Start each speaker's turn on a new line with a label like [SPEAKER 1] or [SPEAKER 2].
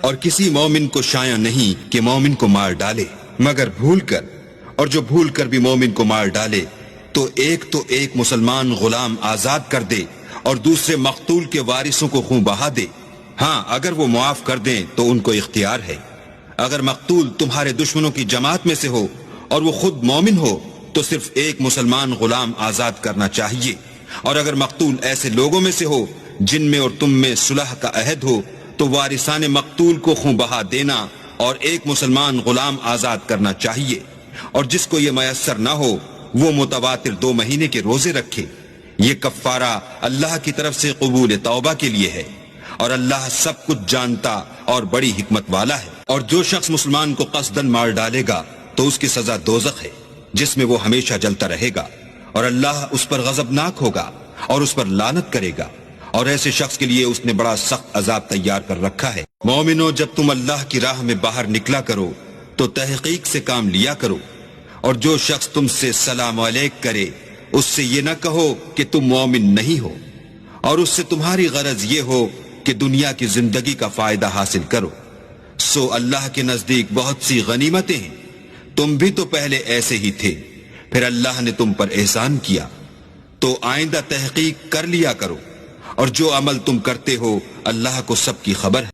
[SPEAKER 1] اور کسی مومن کو شایع نہیں کہ مومن کو مار ڈالے مگر بھول کر، اور جو بھول کر بھی مومن کو مار ڈالے تو ایک مسلمان غلام آزاد کر دے اور دوسرے مقتول کے وارثوں کو خون بہا دے۔ ہاں اگر وہ معاف کر دیں تو ان کو اختیار ہے۔ اگر مقتول تمہارے دشمنوں کی جماعت میں سے ہو اور وہ خود مومن ہو تو صرف ایک مسلمان غلام آزاد کرنا چاہیے، اور اگر مقتول ایسے لوگوں میں سے ہو جن میں اور تم میں صلح کا عہد ہو تو وارثان مقتول کو خون بہا دینا اور ایک مسلمان غلام آزاد کرنا چاہیے۔ اور جس کو یہ میسر نہ ہو وہ متواتر 2 مہینے کے روزے رکھے۔ یہ کفارہ اللہ کی طرف سے قبول توبہ کے لیے ہے، اور اللہ سب کچھ جانتا اور بڑی حکمت والا ہے۔ اور جو شخص مسلمان کو قصداً مار ڈالے گا تو اس کی سزا دوزخ ہے، جس میں وہ ہمیشہ جلتا رہے گا، اور اللہ اس پر غضبناک ہوگا اور اس پر لعنت کرے گا، اور ایسے شخص کے لیے اس نے بڑا سخت عذاب تیار کر رکھا ہے۔ مومنو، جب تم اللہ کی راہ میں باہر نکلا کرو تو تحقیق سے کام لیا کرو، اور جو شخص تم سے سلام علیک کرے اس سے یہ نہ کہو کہ تم مومن نہیں ہو، اور اس سے تمہاری غرض یہ ہو کہ دنیا کی زندگی کا فائدہ حاصل کرو۔ سو اللہ کے نزدیک بہت سی غنیمتیں ہیں، تم بھی تو پہلے ایسے ہی تھے، پھر اللہ نے تم پر احسان کیا، تو آئندہ تحقیق کر لیا کرو، اور جو عمل تم کرتے ہو اللہ کو سب کی خبر ہے۔